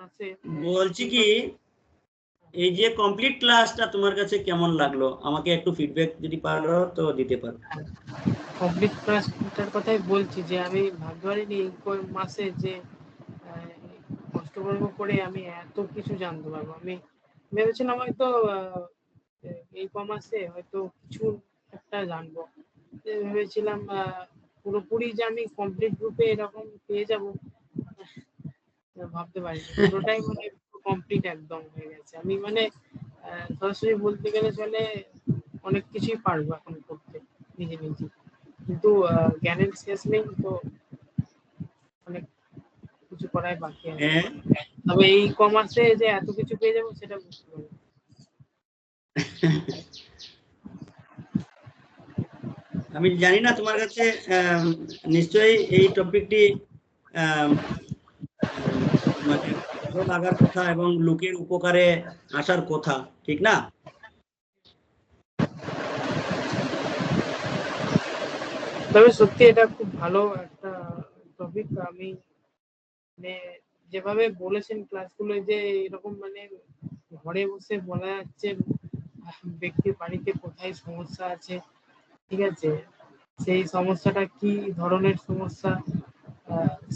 আছে বলছি কি এই যে কমপ্লিট ক্লাসটা তোমার কাছে কেমন লাগলো আমাকে একটু ফিডব্যাক যদি পারো তো দিতে পারো। কমপ্লিট ক্লাসটার কথাই বলছি যে আমি ভাবতে পারিনি এই মাসে যে অষ্টবর্গ করে আমি এত কিছু জানতে পারবো। আমি ভেবেছিলাম হয়তো এই কমাসে হয়তো কিছু একটা জানবো, ভেবেছিলাম পুরোপুরি যে আমি কমপ্লিট গ্রুপে এরকম পেয়ে যাব ভাবতে পারিনি। পুরোটাই মানে কমপ্লিট একদম হয়ে গেছে। আমি মানে সরাসরি বলতে গেলে চলে অনেক কিছুই পারবো এখন করতে নিজে নিজে, কিন্তু জ্ঞানের শেষ নেই তো, অনেক কিছু করাই বাকি আছে। তবে এই কমার্সে যে এত কিছু পেয়ে যাবো সেটা বুঝতে পারি। আমি জানি না তোমার কাছে নিশ্চয়ই এই টপিকটি মানে ভালো লাগার কথা এবং লোকের উপকারে আসার কথা, ঠিক না? তবে সত্যি এটা খুব ভালো একটা টপিক। আমি মানে যেভাবে বলেছেন ক্লাসগুলো যে এরকম মানে ঘরে বসে বলা যাচ্ছে ব্যক্তির বাড়িতে কোথায় সমস্যা আছে, ঠিক আছে, সেই সমস্যাটা কি ধরনের সমস্যা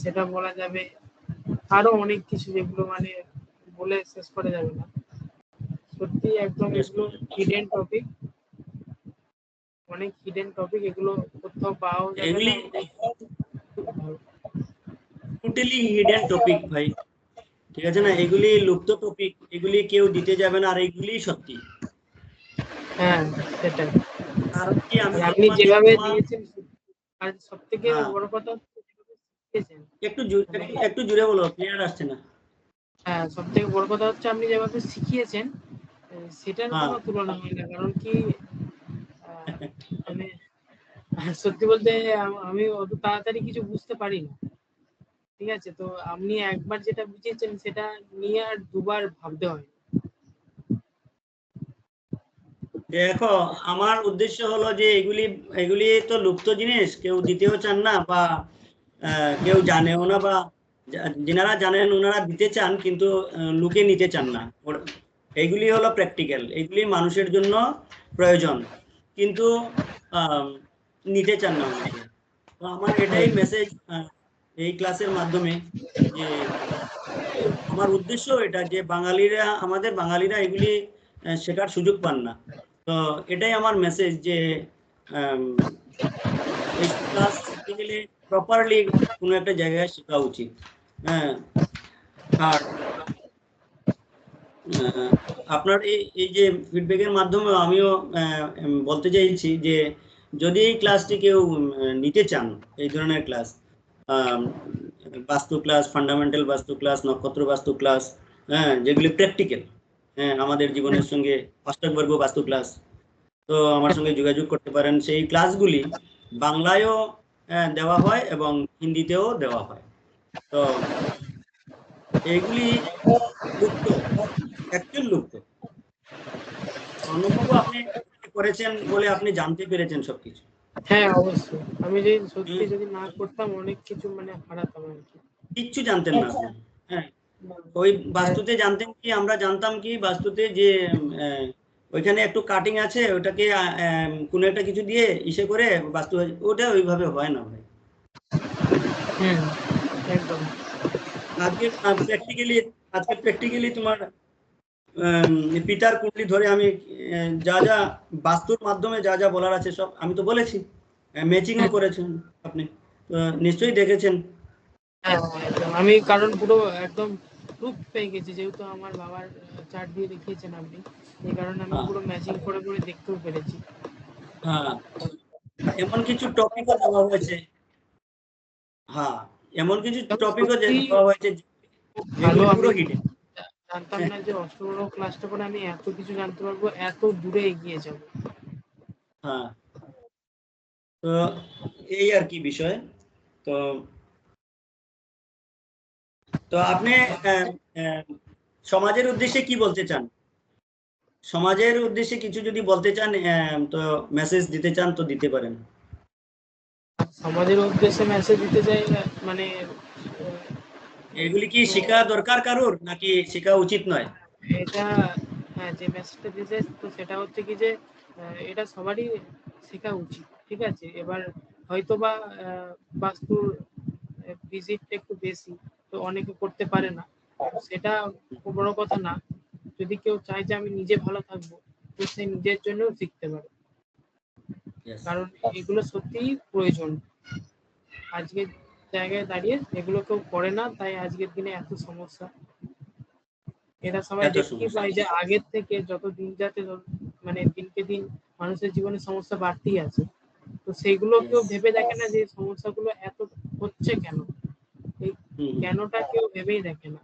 সেটা বলা যাবে। আরো অনেক কিছু যেগুলো মানে বলে শেষ করা যাবে না। সত্যি একদম এগুলো হিডেন টপিক, অনেক হিডেন টপিক, এগুলো কোথাও পাওয়া যাবে এগুলি না। টোটালি হিডেন টপিক ভাই, ঠিক আছে না? এগুলি লুপ্ত টপিক, এগুলি কেউ দিতে যাবে না, আর এগুলি সত্যি। হ্যাঁ সেটাই। কারণ কি আমি আপনি যেভাবে তোমার দিয়েছেন, আর সব থেকে বড় কথা হচ্ছে শিখেছেন। একটু জোরে বলো, ক্লিয়ার আসছে না। হ্যাঁ, সব থেকে বড় কথা হচ্ছে আপনি যেভাবে শিখিয়েছেন সেটার কোনো তুলনা হয় না। কারণ কি মানে সত্যি বলতে আমি অত তাড়াতাড়ি কিছু বুঝতে পারি না, ঠিক আছে, তো আপনি একবার যেটা বুঝিয়েছেন সেটা নিয়ে আর দুবার ভাবতে হয়। দেখো আমার উদ্দেশ্য হলো যে এগুলি তো লুপ্ত জিনিস, কেউ দিতেও চান না, বা কেউ জানেও না, বা যেনারা জানেন ওনারা দিতে চান কিন্তু লুকে নিতে চান না। এইগুলি হলো প্র্যাকটিক্যাল, এগুলি মানুষের জন্য প্রয়োজন, কিন্তু নিতে চান না অনেকে। তো আমার এটাই মেসেজ এই ক্লাসের মাধ্যমে, যে আমার উদ্দেশ্য এটা যে আমাদের বাঙালিরা এগুলি শেখার সুযোগ পান না। তো এটাই আমার মেসেজ যে এই ক্লাস শিখতে গেলে প্রপারলি কোনো একটা জায়গায় শেখা উচিত। হ্যাঁ, আর আপনার এই যে ফিডব্যাকের মাধ্যমে আমিও বলতে চাইছি যে যদি এই ক্লাসটি কেউ নিতে চান, এই ধরনের ক্লাস, বাস্তু ক্লাস, ফান্ডামেন্টাল বাস্তু ক্লাস, নক্ষত্র বাস্তু ক্লাস, হ্যাঁ, যেগুলি প্র্যাকটিক্যাল, হ্যাঁ, আমাদের জীবনের সঙ্গে অষ্টবর্গ বাস্তু ক্লাস, তো আমার সঙ্গে যোগাযোগ করতে পারেন। সেই ক্লাসগুলি বাংলায়ও দেওয়া হয় এবং হিন্দিতেও দেওয়া হয়। তো এইগুলি লুপ্ত, অ্যাকচুয়াল লুপ্ত। অনুভব আপনি করেছেন বলে আপনি জানতে পেরেছেন সবকিছু। হ্যাঁ অবশ্যই, আমি যদি সত্যি যদি না করতাম অনেক কিছু মানে হারাতাম আর কি। কিচ্ছু জানতেন না আপনি। হ্যাঁ, ওই বাস্তুতে জানতেন কি, আমরা জানতাম কি বাস্তুতে যে ওইখানে একটু কাটিং আছে, ওটাকে কোনো একটা কিছু দিয়ে ইসে করে বাস্তু, ওটা ওইভাবে হয় না ভাই। একদম। আজকে প্র্যাকটিক্যালি তোমার পিতার কুণ্ডলি ধরে আমি যা যা বাস্তুর মাধ্যমে যা যা বলার আছে সব আমি তো বলেছি, ম্যাচিংও করেছেন আপনি, নিশ্চয়ই দেখেছেন। আমি কারণ পুরো একদম প্রুফ পেয়ে গেছি, যেহেতু আমার বাবার চার্ট দিয়ে দেখিয়েছেন আপনি, এই কারণে আমি পুরো ম্যাচিং করে করে দেখতেও পেরেছি। হ্যাঁ, এমন কিছু টপিকও দেওয়া হয়েছে, হ্যাঁ, এমন কিছু টপিকও দেওয়া হয়েছে ভালো, যেগুলি পুরো আমি হিডেন। জানতাম না যে অষ্টম ক্লাসটা করে আমি এত কিছু জানতে পারবো, এত দূরে এগিয়ে যাবো। হ্যাঁ, তো এই আর কি বিষয়। তো তো আপনি সমাজের উদ্দেশ্যে কি বলতে চান? সমাজের উদ্দেশ্যে কিছু যদি বলতে চান, তো মেসেজ দিতে চান তো দিতে পারেন। সমাজের উদ্দেশ্যে মেসেজ দিতে চাই মানে এগুলি কি শেখা দরকার কারোর নাকি শেখা উচিত নয়? এটা হ্যাঁ, যে মেসেজটা দিয়েছে তো সেটা হচ্ছে কি যে এটা সবারই শেখা উচিত, ঠিক আছে। এবার হয়তো বা বাস্তুর ভিজিট একটু বেশি, তো অনেকে করতে পারে না, তো সেটা খুব বড় কথা না। যদি কেউ চায় যে আমি নিজে ভালো থাকবো, তো সে নিজের জন্য শিখতে পারে, Yes. কারণ এগুলো সত্যিই প্রয়োজন। আজকের জায়গায় দাঁড়িয়ে এগুলো কেউ করে না, তাই আজকের দিনে এত সমস্যা। এটা সবাই এত দেখতেই সমস্যা। পায় যে আগের থেকে যত দিন যাচ্ছে মানে দিনকে দিন মানুষের জীবনে সমস্যা বাড়তেই আছে। তো সেইগুলো কেউ Yes. ভেবে দেখে না যে সমস্যাগুলো এত হচ্ছে কেন, এই হুম, হুম। কেনটা কেউ ভেবেই দেখে না।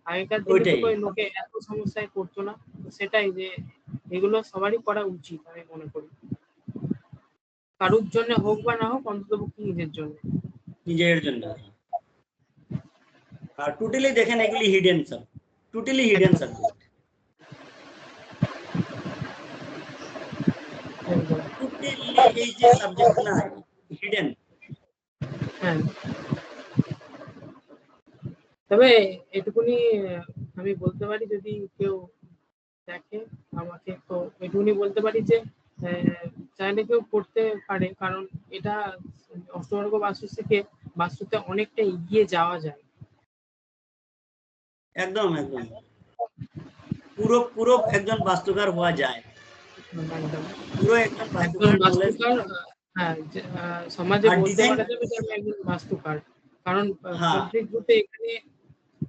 আগেকার দিনে তো ওইটাই। লোকে এত সমস্যায় পড়তো না। তো সেটাই যে এগুলো সবারই করা উচিত আমি মনে করি, কারুর জন্য হোক বা না হোক, অন্তত নিজের জন্য। নিজের জন্য। আর টোটালি দেখেন এগুলি হিডেন সব, টোটালি হিডেন একদম, সাবজেক্ট। একদম। টোটালি এই যে সাবজেক্ট না হিডেন। হ্যাঁ, তবে এটুকুনি আমি বলতে পারি, যদি কেউ দেখে আমাকে, তো এটুকুনি বলতে পারি যে চাইলে কেউ করতে পারে, কারণ এটা অষ্টবর্গ বাস্তু থেকে বাস্তুতে অনেকটা এগিয়ে যাওয়া যায়। একদম একদম পুরো পুরো একজন বাস্তুকার হওয়া যায়, একদম, পুরো একজন একজন বাস্তুকার নলেজ। বাস্তুকার। হ্যাঁ, সমাজে আর বলতে ডিজাইন। পারা যাবে যে আমি একজন বাস্তুকার, কারণ হ্যাঁ। কমপ্লিট রূপে এখানে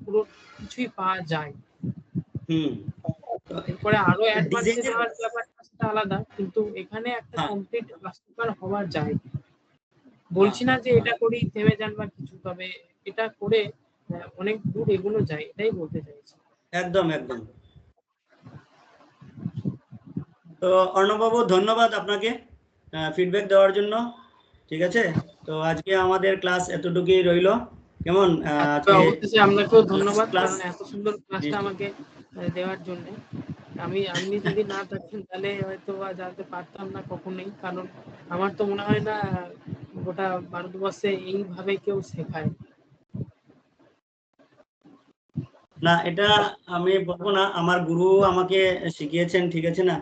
পুরো কিছুই পাওয়া যায়। হুম। এরপরে আরো অ্যাডভান্সে ডিজাইনের। যাওয়ার ব্যাপারটা সেটা আলাদা, কিন্তু এখানে একটা হ্যাঁ, কমপ্লিট বাস্তুকার হওয়া যায়। হ্যাঁ, বলছি না যে এটা করি থেমে যান বা কিছু, তবে এটা করে অনেক দূর এগোনো যায়, এটাই বলতে চাইছি। একদম একদম। তো অর্ণববাবু, ধন্যবাদ আপনাকে ফিডব্যাক দেওয়ার জন্য। ঠিক আছে, তো আজকে আমাদের ক্লাস এতটুকুই রইল। কেমন তবে আজকে অবশ্যই আপনাকেও লাস্ট ধন্যবাদ, ক্লাস? কারণ এত সুন্দর ক্লাসটা আমাকে দেওয়ার জন্য। আপনি যদি না থাকতেন তাহলে হয়তো বা জানতে পারতাম না কখনোই, কারণ আমার তো মনে হয় না গোটা ভারতবর্ষে এইভাবে কেউ শেখায়। না, এটা আমি বলবো না, আমার গুরু আমাকে শিখিয়েছেন, ঠিক আছে না।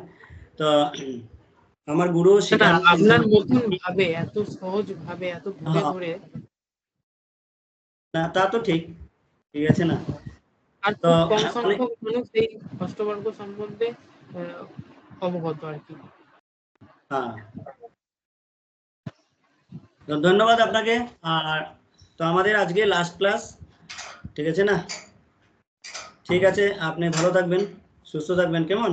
তো আমার গুরু না, না, শিখান কিন্তু আপনার মতন ভাবে, এত সহজ ভাবে, এত ধরে হ্যাঁ, ধরে, না তা তো ঠিক, ঠিক আছে না। আর তো খুব কম অনেক সংখ্যক মানুষ এই অষ্টবর্গ সম্বন্ধে অবগত আর কি। হ্যাঁ, তো ধন্যবাদ আপনাকে। আর তো আমাদের আজকে লাস্ট ক্লাস, ঠিক আছে না। ঠিক আছে, আপনি ভালো থাকবেন, সুস্থ থাকবেন, কেমন।